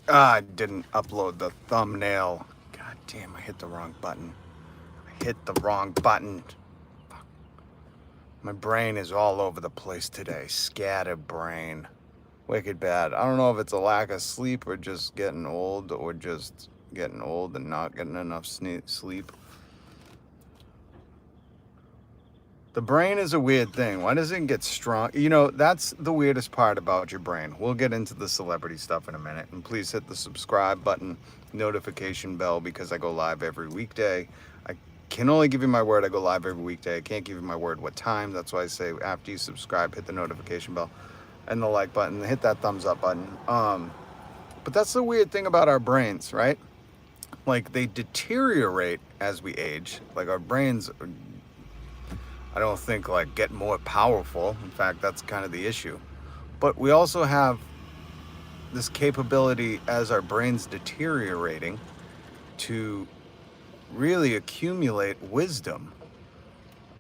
I didn't upload the thumbnail. God damn, I hit the wrong button. I hit the wrong button. My brain is all over the place today. Scattered brain. Wicked bad. I don't know if it's a lack of sleep or just getting old or just getting old and not getting enough sleep. The brain is a weird thing. Why doesn't it get strong? You know, that's the weirdest part about your brain. We'll get into the celebrity stuff in a minute. And please hit the subscribe button, notification bell, because I go live every weekday. I can only give you my word I go live every weekday. I can't give you my word what time. That's why I say after you subscribe, hit the notification bell and the like button. Hit that thumbs up button. But that's the weird thing about our brains, right? Like, they deteriorate as we age. Like, our brains, I don't think, like, get more powerful. In fact, that's kind of the issue. But we also have this capability, as our brains deteriorating, to really accumulate wisdom.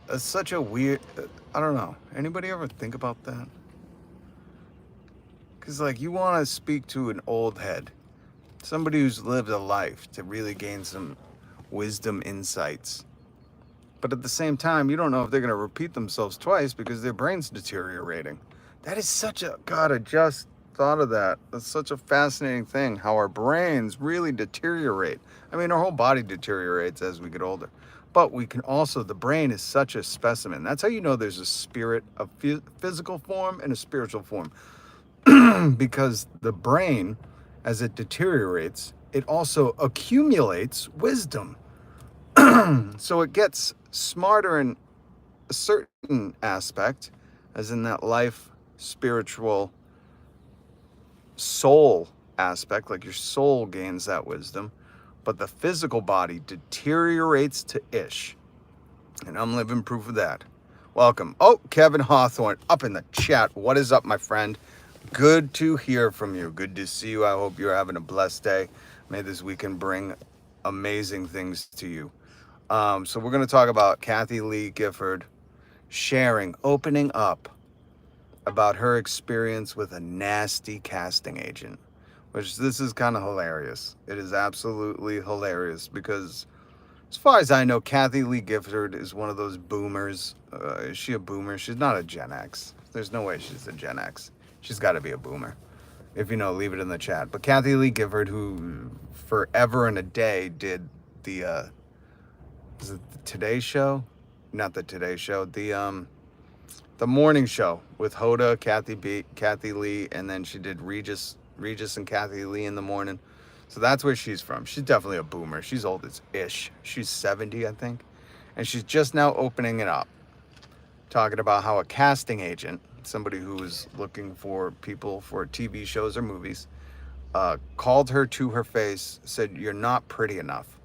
It's such a weird, I don't know. Anybody ever think about that? Because, like, you want to speak to an old head, somebody who's lived a life, to really gain some wisdom insights. But at the same time, you don't know if they're going to repeat themselves twice because their brain's deteriorating. That is such a, God, I just thought of that. That's such a fascinating thing, how our brains really deteriorate. I mean, our whole body deteriorates as we get older. But we can also, the brain is such a specimen. That's how you know there's a spirit, a physical form and a spiritual form. Because the brain, as it deteriorates, it also accumulates wisdom. So it gets smarter in a certain aspect, as in that life, spiritual, soul aspect, like your soul gains that wisdom, but the physical body deteriorates to ish. And I'm living proof of that. Welcome. Oh, Kevin Hawthorne up in the chat. What is up, my friend? Good to hear from you. Good to see you. I hope you're having a blessed day. May this weekend bring amazing things to you. So we're going to talk about Kathy Lee Gifford opening up about her experience with a nasty casting agent, which this is kind of hilarious. It is absolutely hilarious because, as far as I know, Kathy Lee Gifford is one of those boomers. Is she a boomer? She's not a Gen X. There's no way she's a Gen X. She's got to be a boomer. If you know, leave it in the chat. But Kathy Lee Gifford, who forever and a day did the, is it the Today Show? Not the Today Show. The morning show with Hoda, Kathy Lee, and then she did Regis and Kathy Lee in the morning. So that's where she's from. She's definitely a boomer. She's old as ish. She's 70, I think. And she's just now opening it up, talking about how a casting agent, somebody who was looking for people for TV shows or movies, called her to her face, said, "You're not pretty enough."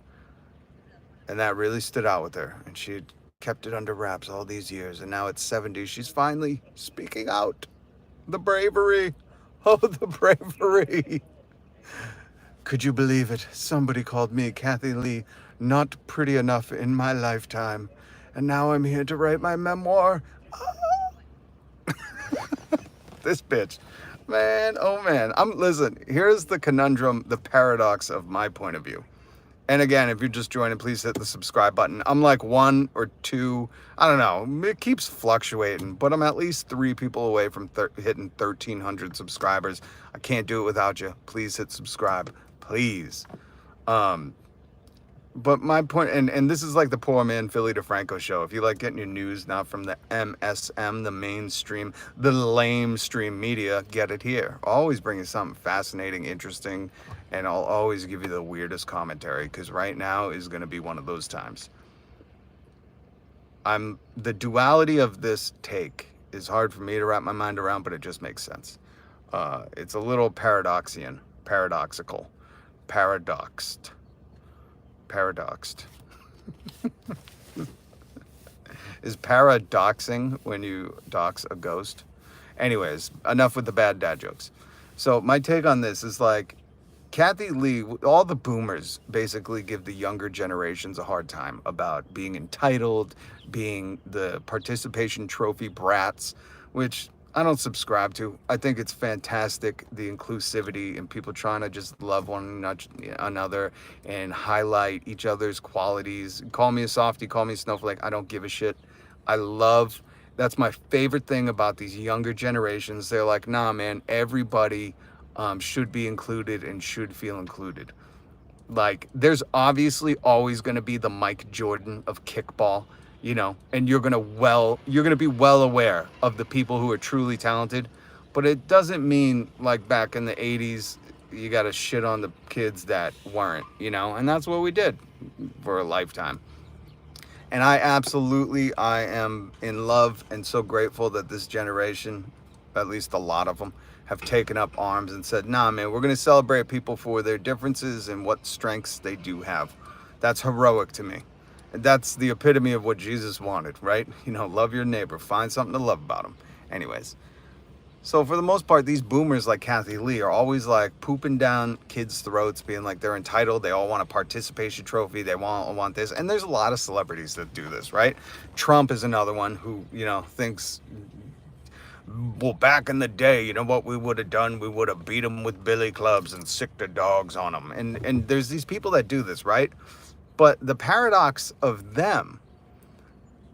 And that really stood out with her. And she had kept it under wraps all these years. And now at 70, she's finally speaking out. The bravery. Oh, the bravery. Could you believe it? Somebody called me, Kathy Lee, not pretty enough in my lifetime. And now I'm here to write my memoir. This bitch. Man, oh man. Listen, here's the conundrum, the paradox of my point of view. And again, if you're just joining, please hit the subscribe button. I'm like 1 or 2, I don't know. It keeps fluctuating, but I'm at least 3 people away from hitting 1,300 subscribers. I can't do it without you. Please hit subscribe, please. But my point, and this is like the poor man Philly DeFranco show. If you like getting your news not from the MSM, the mainstream, the lamestream media, get it here. I'll always bring you something fascinating, interesting, and I'll always give you the weirdest commentary, because right now is going to be one of those times. The duality of this take is hard for me to wrap my mind around, but it just makes sense. It's a little paradoxical, paradoxed. Is paradoxing when you dox a ghost? Anyways, enough with the bad dad jokes. So my take on this is, like, Kathy Lee, all the boomers basically give the younger generations a hard time about being entitled, being the participation trophy brats, which I don't subscribe to. I think it's fantastic, the inclusivity and people trying to just love one another and highlight each other's qualities. Call me a softie, call me a snowflake. I don't give a shit. I love, that's my favorite thing about these younger generations. They're like, nah, man, everybody should be included and should feel included. Like, there's obviously always going to be the Mike Jordan of kickball, you know, and you're going to be well aware of the people who are truly talented, but it doesn't mean like back in the 80s you got to shit on the kids that weren't, you know, and that's what we did for a lifetime. And I am in love and so grateful that this generation, at least a lot of them, have taken up arms and said, nah, man, we're going to celebrate people for their differences and what strengths they do have. That's heroic to me. And that's the epitome of what Jesus wanted, right? You know, love your neighbor, find something to love about them. Anyways, so for the most part, these boomers like Kathy Lee are always like pooping down kids' throats, being like they're entitled. They all want a participation trophy. They want this. And there's a lot of celebrities that do this, right? Trump is another one who, you know, thinks, well, back in the day, you know what we would have done? We would have beat them with billy clubs and sicked the dogs on them. And there's these people that do this, right? But the paradox of them,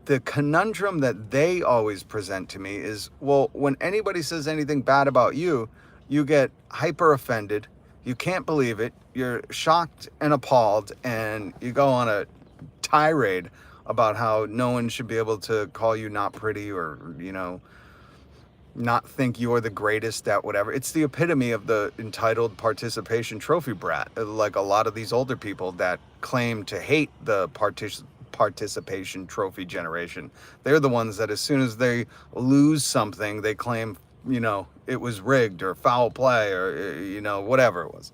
the conundrum that they always present to me is, well, when anybody says anything bad about you, you get hyper offended. You can't believe it. You're shocked and appalled, and you go on a tirade about how no one should be able to call you not pretty or, you know, not think you're the greatest at whatever. It's the epitome of the entitled participation trophy brat. Like a lot of these older people that claim to hate the participation trophy generation. They're the ones that as soon as they lose something, they claim, you know, it was rigged or foul play or, you know, whatever it was.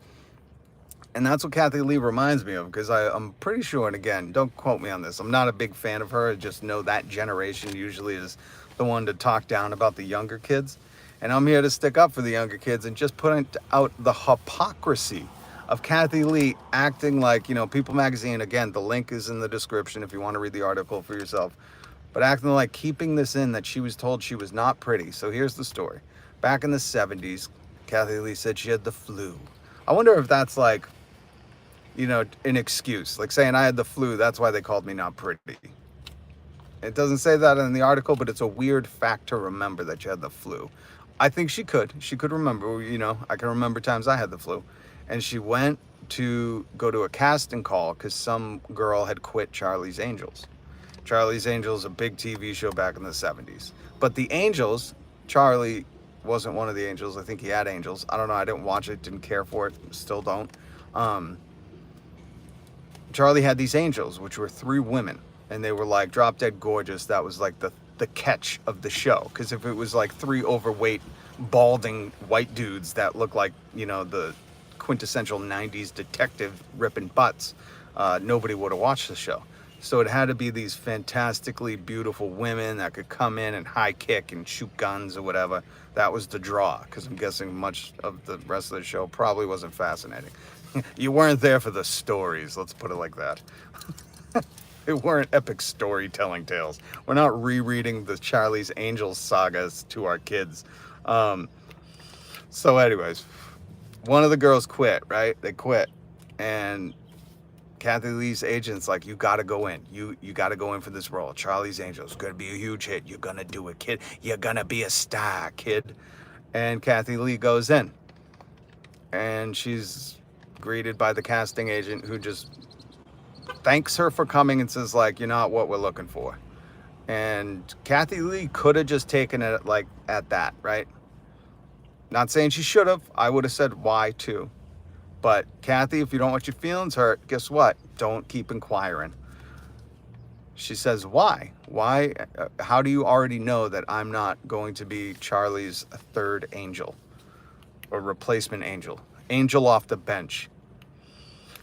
And that's what Kathy Lee reminds me of, because I'm pretty sure, and again, don't quote me on this, I'm not a big fan of her. I just know that generation usually is the one to talk down about the younger kids. And I'm here to stick up for the younger kids and just point out the hypocrisy of Kathy Lee acting like, you know, People Magazine, again, the link is in the description if you want to read the article for yourself, but acting like keeping this in, that she was told she was not pretty. So here's the story. Back in the 70s, Kathy Lee said she had the flu. I wonder if that's like, you know, an excuse, like saying I had the flu, that's why they called me not pretty. It doesn't say that in the article, but it's a weird fact to remember that you had the flu. I think she could remember, you know, I can remember times I had the flu. And she went to go to a casting call because some girl had quit Charlie's Angels. Charlie's Angels, a big TV show back in the 70s. But the Angels, Charlie wasn't one of the Angels. I think he had Angels. I don't know. I didn't watch it, didn't care for it, still don't. Charlie had these angels, which were 3 women, and they were like drop dead gorgeous. That was like the catch of the show. Because if it was like 3 overweight, balding white dudes that look like, you know, the quintessential 90s detective ripping butts, nobody would have watched the show. So it had to be these fantastically beautiful women that could come in and high kick and shoot guns or whatever. That was the draw, because I'm guessing much of the rest of the show probably wasn't fascinating. You weren't there for the stories, let's put it like that. It weren't epic storytelling tales. We're not rereading the Charlie's Angels sagas to our kids. So anyways, one of the girls quit, right? They quit. And Kathy Lee's agent's like, you gotta go in. You gotta go in for this role. Charlie's Angels, gonna be a huge hit. You're gonna do it, kid. You're gonna be a star, kid. And Kathy Lee goes in. And she's greeted by the casting agent, who just thanks her for coming and says, like, you're not what we're looking for. And Kathy Lee could have just taken it like at that, right? Not saying she should have. I would have said why too. But Kathy, if you don't want your feelings hurt, guess what? Don't keep inquiring. She says, why? Why? How do you already know that I'm not going to be Charlie's 3rd angel or replacement angel? Angel off the bench.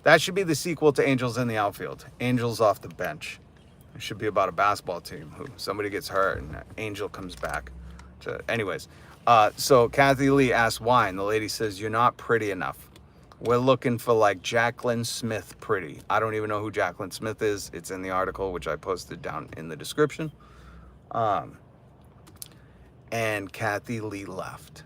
That should be the sequel to Angels in the Outfield. Angels off the bench. It should be about a basketball team who somebody gets hurt and an angel comes back. Anyways, so Kathy Lee asks why, and the lady says, you're not pretty enough. We're looking for like Jacqueline Smith pretty. I don't even know who Jacqueline Smith is. It's in the article, which I posted down in the description. And Kathy Lee left.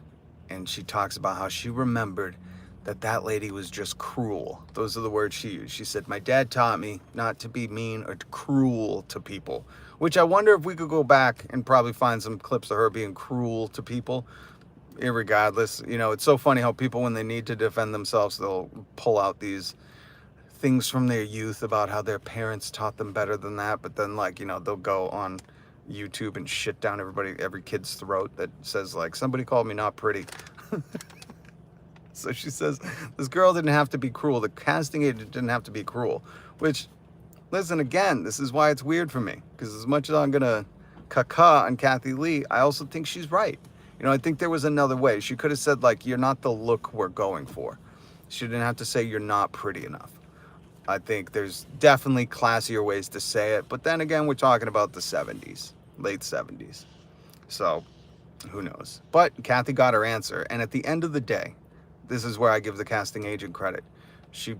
And she talks about how she remembered that lady was just cruel. Those are the words she used. She said, my dad taught me not to be mean or cruel to people. Which I wonder if we could go back and probably find some clips of her being cruel to people. Irregardless, you know, it's so funny how people, when they need to defend themselves, they'll pull out these things from their youth about how their parents taught them better than that. But then, like, you know, they'll go on YouTube and shit down every kid's throat that says, like, somebody called me not pretty. So she says this girl didn't have to be cruel. The casting agent didn't have to be cruel. Which, listen, again, this is why it's weird for me. Because as much as I'm going to caca on Kathy Lee, I also think she's right. You know, I think there was another way. She could have said, like, you're not the look we're going for. She didn't have to say you're not pretty enough. I think there's definitely classier ways to say it. But then again, we're talking about the 70s, late 70s. So, who knows? But Kathy got her answer. And at the end of the day, this is where I give the casting agent credit. She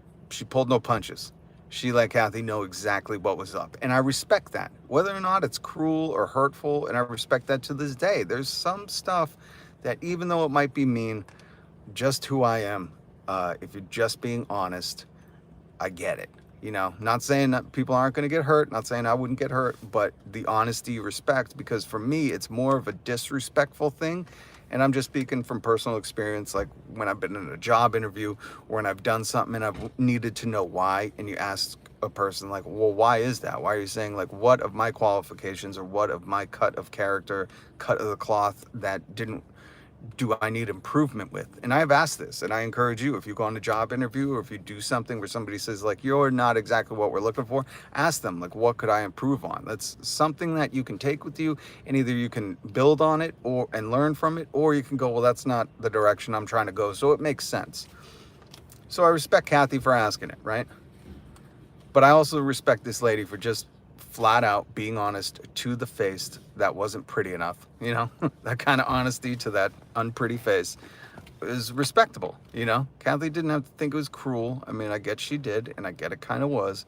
pulled no punches. She let Kathy know exactly what was up. And I respect that. Whether or not it's cruel or hurtful, and I respect that to this day. There's some stuff that, even though it might be mean, just who I am, if you're just being honest, I get it. You know, not saying that people aren't going to get hurt, not saying I wouldn't get hurt, but the honesty, respect, because for me, it's more of a disrespectful thing. And I'm just speaking from personal experience, like when I've been in a job interview or when I've done something and I've needed to know why, and you ask a person like, well, why is that? Why are you saying, like, what of my qualifications or what of my cut of character, cut of the cloth that do I need improvement with? And I've asked this, and I encourage you, if you go on a job interview or if you do something where somebody says, like, you're not exactly what we're looking for, ask them, like, what could I improve on? That's something that you can take with you, and either you can build on it and learn from it, or you can go, well, that's not the direction I'm trying to go. So it makes sense. So I respect Kathy for asking it, right? But I also respect this lady for just flat out being honest to the face that wasn't pretty enough, you know. That kind of honesty to that unpretty face is respectable, you know. Kathy didn't have to think it was cruel. I mean, I get she did, and I get it kind of was,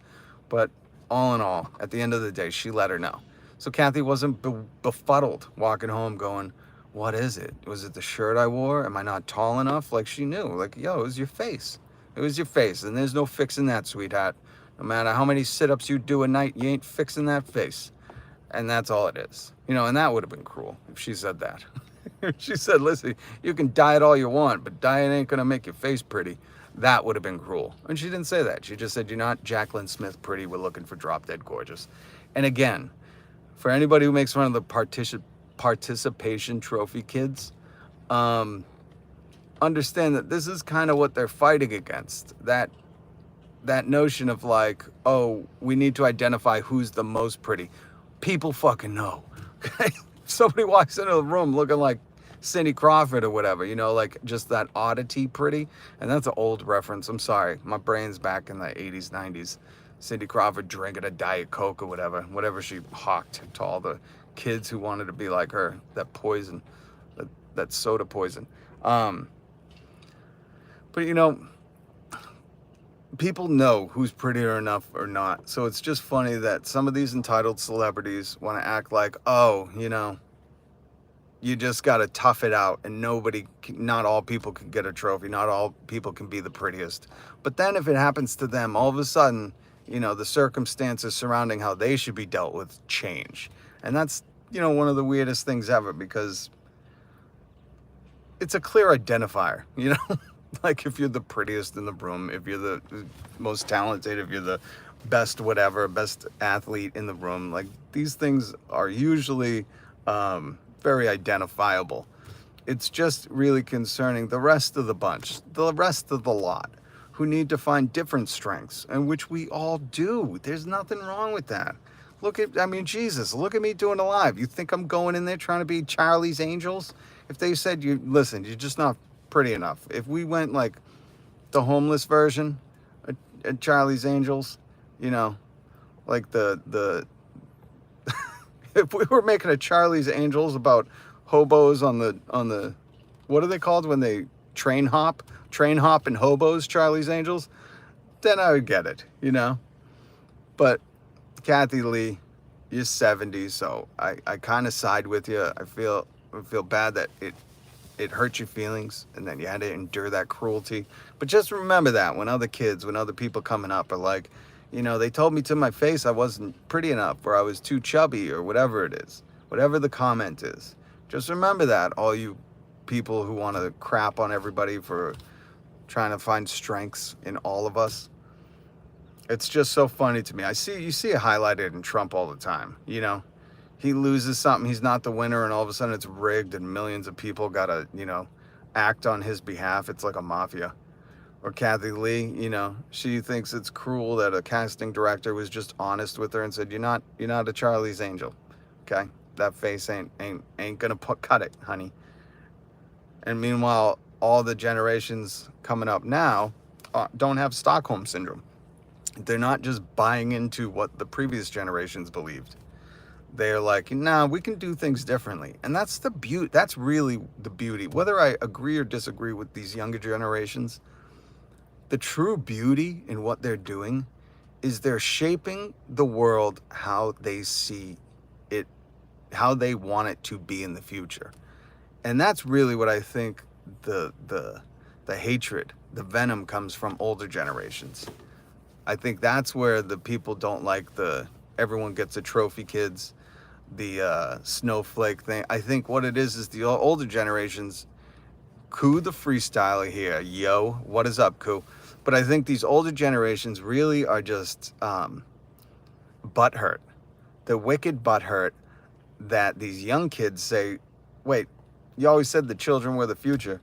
but all in all, at the end of the day, she let her know. So Kathy wasn't befuddled walking home going, what is it? Was it the shirt I wore? Am I not tall enough? Like, she knew, like, yo, it was your face. It was your face, and there's no fixing that, sweetheart. No matter how many sit-ups you do a night, you ain't fixing that face. And that's all it is. You know, and that would have been cruel if she said that. If she said, listen, you can diet all you want, but diet ain't going to make your face pretty. That would have been cruel. And she didn't say that. She just said, you're not Jacqueline Smith pretty. We're looking for drop dead gorgeous. And again, for anybody who makes fun of the participation trophy kids, understand that this is kind of what they're fighting against. That notion of, like, oh, we need to identify who's the most pretty. People fucking know. Okay? Somebody walks into the room looking like Cindy Crawford or whatever, you know, like just that oddity pretty. And that's an old reference. I'm sorry. My brain's back in the 80s, 90s. Cindy Crawford drinking a Diet Coke or whatever she hawked to all the kids who wanted to be like her. That poison, that soda poison. But, you know, people know who's prettier enough or not. So it's just funny that some of these entitled celebrities want to act like, oh, you know, you just got to tough it out and not all people can get a trophy. Not all people can be the prettiest. But then if it happens to them, all of a sudden, you know, the circumstances surrounding how they should be dealt with change. And that's, you know, one of the weirdest things ever, because it's a clear identifier, you know. Like, if you're the prettiest in the room, if you're the most talented, if you're the best whatever, best athlete in the room, like, these things are usually very identifiable. It's just really concerning the rest of the bunch, the rest of the lot, who need to find different strengths, and which we all do. There's nothing wrong with that. Jesus, look at me doing it live. You think I'm going in there trying to be Charlie's Angels? If they said, you're just not pretty enough. If we went like the homeless version at Charlie's Angels, you know, like the if we were making a Charlie's Angels about hobos on the what are they called when they train hop and hobos, Charlie's Angels, then I would get it, you know. But Kathy Lee, you're 70, so I kind of side with you. I feel feel bad that it hurt your feelings and then you had to endure that cruelty. But just remember that when other people coming up are like, they told me to my face I wasn't pretty enough, or I was too chubby, or whatever it is, whatever the comment is. Just remember that, all you people who want to crap on everybody for trying to find strengths in all of us. It's just so funny to me. You see it highlighted in Trump all the time, He loses something, he's not the winner, and all of a sudden it's rigged and millions of people gotta, act on his behalf. It's like a mafia. Or Kathy Lee, she thinks it's cruel that a casting director was just honest with her and said, you're not a Charlie's Angel. Okay? That face ain't gonna cut it, honey. And meanwhile, all the generations coming up now don't have Stockholm Syndrome. They're not just buying into what the previous generations believed. They're like, nah, we can do things differently. And that's the beauty. That's really the beauty. Whether I agree or disagree with these younger generations, the true beauty in what they're doing is they're shaping the world how they see it, how they want it to be in the future. And that's really what I think the hatred, the venom comes from older generations. I think that's where the people don't like everyone gets a trophy kids, the snowflake thing. I think what it is the older generations, Koo the freestyler here, yo, what is up, Koo? But I think these older generations really are just butthurt. The wicked butthurt that these young kids say, wait, you always said the children were the future.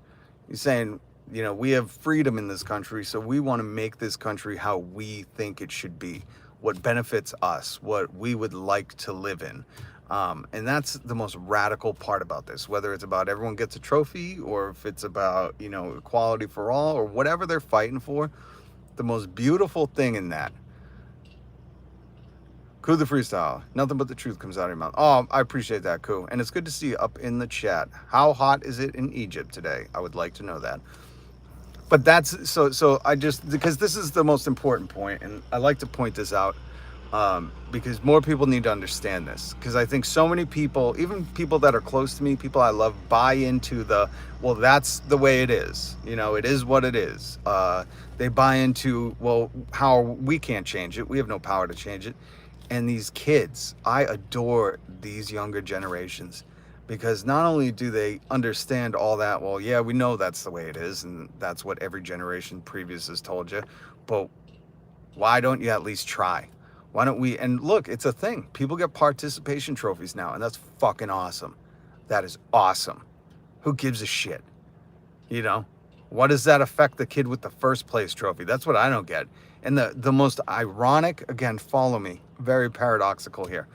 You're saying, we have freedom in this country, so we want to make this country how we think it should be, what benefits us, what we would like to live in. And that's the most radical part about this, whether it's about everyone gets a trophy or if it's about, equality for all or whatever they're fighting for. The most beautiful thing in that. Koo the freestyle. Nothing but the truth comes out of your mouth. Oh, I appreciate that, Koo. And it's good to see you up in the chat. How hot is it in Egypt today? I would like to know that. But that's so I just, because this is the most important point, and I like to point this out because more people need to understand this. Because I think so many people, even people that are close to me, people I love, buy into well, that's the way it is. It is what it is. They buy into, well, we can't change it. We have no power to change it. And these kids, I adore these younger generations. Because not only do they understand all that, well, yeah, we know that's the way it is, and that's what every generation previous has told you, but why don't you at least try? Why don't we? And look, it's a thing. People get participation trophies now, and that's fucking awesome. That is awesome. Who gives a shit? What does that affect the kid with the first place trophy? That's what I don't get. And the most ironic, again, follow me, very paradoxical here.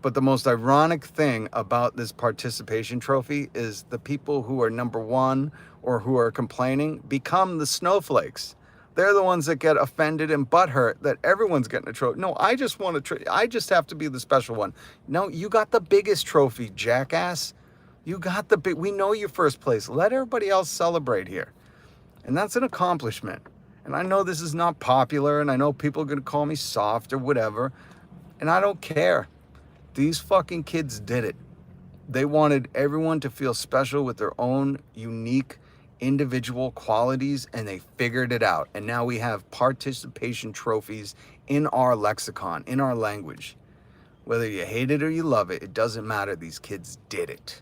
But the most ironic thing about this participation trophy is the people who are number one or who are complaining become the snowflakes. They're the ones that get offended and butthurt that everyone's getting a trophy. No, I just want I just have to be the special one. No, you got the biggest trophy, jackass. You got we know you're first place. Let everybody else celebrate here. And that's an accomplishment. And I know this is not popular, and I know people are going to call me soft or whatever, and I don't care. These fucking kids did it. They wanted everyone to feel special with their own unique individual qualities, and they figured it out. And now we have participation trophies in our lexicon, in our language. Whether you hate it or you love it, it doesn't matter. These kids did it.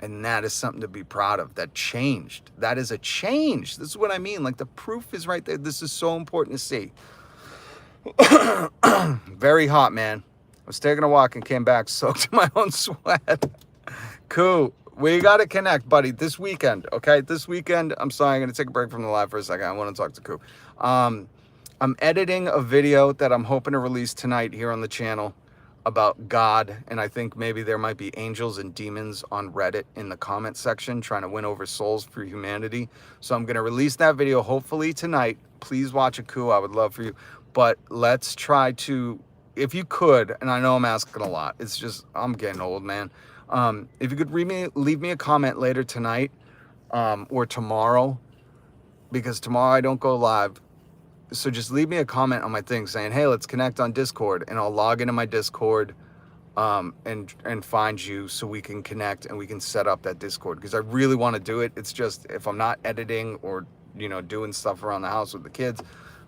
And that is something to be proud of. That changed. That is a change. This is what I mean. Like, the proof is right there. This is so important to see. Very hot, man. I was taking a walk and came back soaked in my own sweat. Cool. We got to connect, buddy, this weekend, okay? This weekend, I'm sorry, I'm going to take a break from the live for a second. I want to talk to Koo. I'm editing a video that I'm hoping to release tonight here on the channel about God, and I think maybe there might be angels and demons on Reddit in the comment section trying to win over souls for humanity. So I'm going to release that video hopefully tonight. Please watch it, Koo. I would love for you. But let's try to, if you could, and I know I'm asking a lot. It's just, I'm getting old, man. If you could leave me a comment later tonight or tomorrow, because tomorrow I don't go live. So just leave me a comment on my thing saying, hey, let's connect on Discord, and I'll log into my Discord and find you so we can connect and we can set up that Discord, because I really want to do it. It's just if I'm not editing or doing stuff around the house with the kids.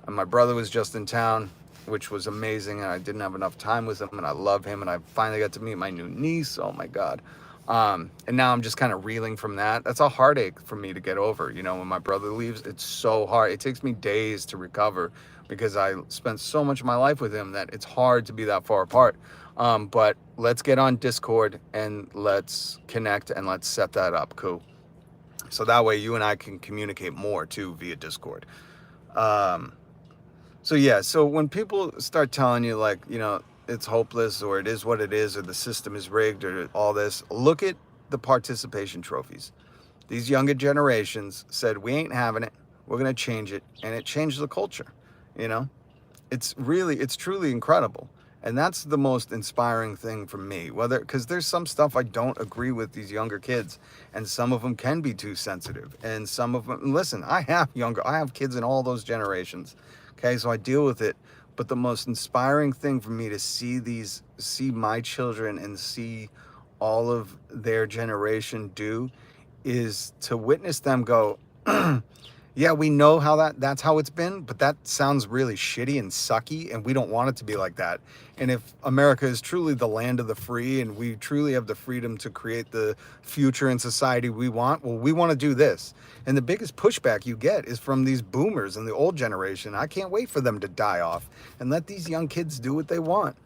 And my brother was just in town, which was amazing, and I didn't have enough time with him, and I love him, and I finally got to meet my new niece. Oh my God. And now I'm just kind of reeling from that. That's a heartache for me to get over. When my brother leaves, it's so hard. It takes me days to recover because I spent so much of my life with him that it's hard to be that far apart. But let's get on Discord and let's connect and let's set that up. Cool. So that way you and I can communicate more too via Discord. So yeah, so when people start telling you like, it's hopeless or it is what it is or the system is rigged or all this, look at the participation trophies. These younger generations said, we ain't having it. We're going to change it. And it changed the culture. It's truly incredible. And that's the most inspiring thing for me, because there's some stuff I don't agree with these younger kids, and some of them can be too sensitive, and some of them, listen, I have kids in all those generations. Okay. So I deal with it, but the most inspiring thing for me to see my children and see all of their generation do is to witness them go, yeah, we know how that's how it's been, but that sounds really shitty and sucky, and we don't want it to be like that. And if America is truly the land of the free and we truly have the freedom to create the future and society we want, well, we want to do this. And the biggest pushback you get is from these boomers and the old generation. I can't wait for them to die off and let these young kids do what they want.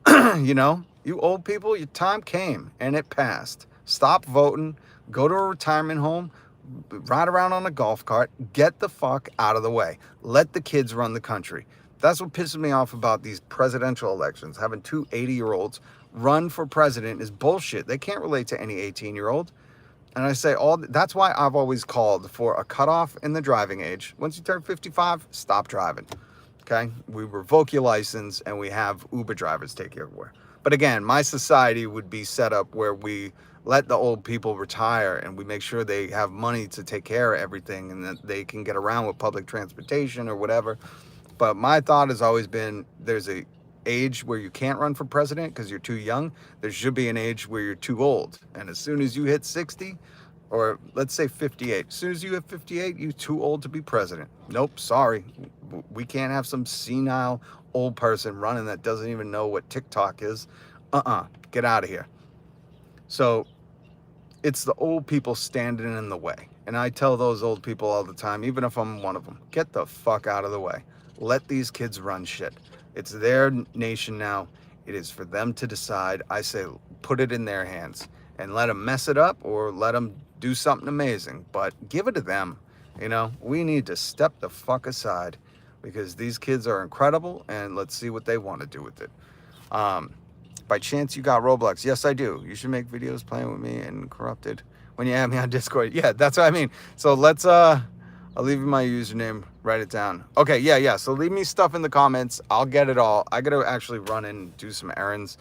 You old people, your time came and it passed. Stop voting, go to a retirement home, ride around on a golf cart, get the fuck out of the way. Let the kids run the country. That's what pisses me off about these presidential elections. Having two 80-year-olds run for president is bullshit. They can't relate to any 18-year-old. And I say that's why I've always called for a cutoff in the driving age. Once you turn 55, stop driving. Okay? We revoke your license and we have Uber drivers take you everywhere. But again, my society would be set up where we let the old people retire and we make sure they have money to take care of everything and that they can get around with public transportation or whatever. But my thought has always been there's a age where you can't run for president because you're too young. There should be an age where you're too old. And as soon as you hit 60, or let's say 58, as soon as you hit 58, you're too old to be president. Nope, sorry. We can't have some senile old person running that doesn't even know what TikTok is. Get out of here. So it's the old people standing in the way. And I tell those old people all the time, even if I'm one of them, get the fuck out of the way. Let these kids run shit. It's their nation now. It is for them to decide. I say, put it in their hands and let them mess it up or let them do something amazing. But give it to them. We need to step the fuck aside because these kids are incredible and let's see what they want to do with it. By chance you got Roblox? Yes, I do. You should make videos playing with me and Corrupted when you add me on Discord. Yeah, that's what I mean. So let's, I'll leave you my username, write it down. Okay, yeah. So leave me stuff in the comments. I'll get it all. I got to actually run and do some errands.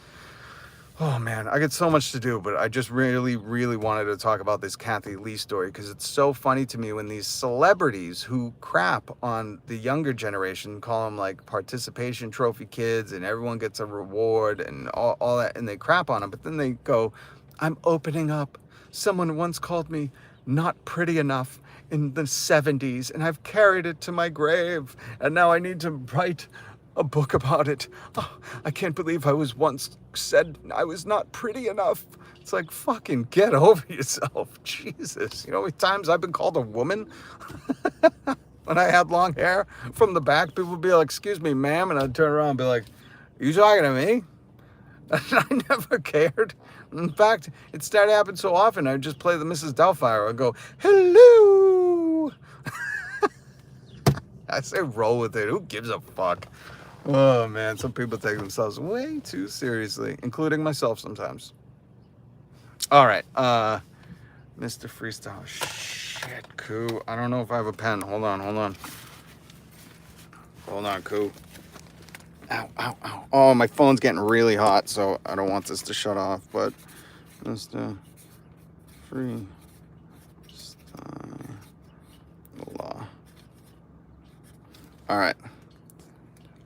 Oh man, I got so much to do, but I just really, really wanted to talk about this Kathy Lee story because it's so funny to me when these celebrities who crap on the younger generation, call them like participation trophy kids and everyone gets a reward and all that, and they crap on them, but then they go, I'm opening up. Someone once called me not pretty enough in the 70s and I've carried it to my grave and now I need to write a book about it. Oh, I can't believe I was once said I was not pretty enough. It's like, fucking get over yourself. Jesus. You know how many times I've been called a woman? When I had long hair from the back, people would be like, excuse me, ma'am. And I'd turn around and be like, are you talking to me? And I never cared. In fact, it started happening so often, I'd just play the Mrs. Doubtfire. I'd go, hello. I say roll with it. Who gives a fuck? Oh man, some people take themselves way too seriously, including myself sometimes. All right, Mr. Freestyle. Shit, Koo. I don't know if I have a pen. Hold on. Hold on, Koo. Ow. Oh, my phone's getting really hot, so I don't want this to shut off, but Mr. Freestyle. All right.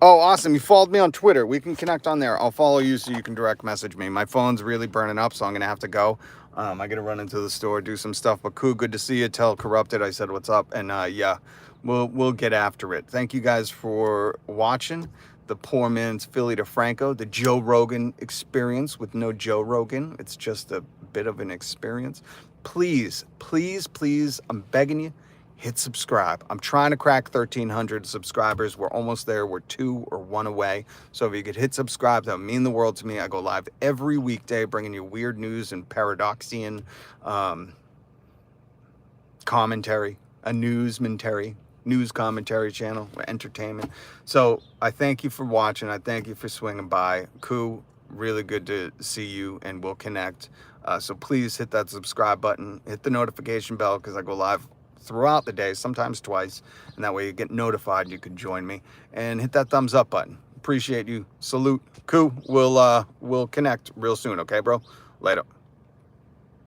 Oh, awesome. You followed me on Twitter. We can connect on there. I'll follow you so you can direct message me. My phone's really burning up, so I'm going to have to go. I got to run into the store, do some stuff. But cool, good to see you. Tell Corrupted I said what's up. And yeah, we'll get after it. Thank you guys for watching. The poor man's Philly DeFranco, the Joe Rogan experience with no Joe Rogan. It's just a bit of an experience. Please, please, please, I'm begging you, hit subscribe. I'm trying to crack 1,300 subscribers. We're almost there. We're 2 or 1 away. So if you could hit subscribe, that would mean the world to me. I go live every weekday bringing you weird news and paradoxian commentary, a news commentary channel, entertainment. So I thank you for watching. I thank you for swinging by. Koo, really good to see you, and we'll connect. So please hit that subscribe button, hit the notification bell, because I go live throughout the day, sometimes twice, and that way you get notified. You can join me, and hit that thumbs up button. Appreciate you. Salute. Koo, we'll connect real soon. Okay, bro? Later.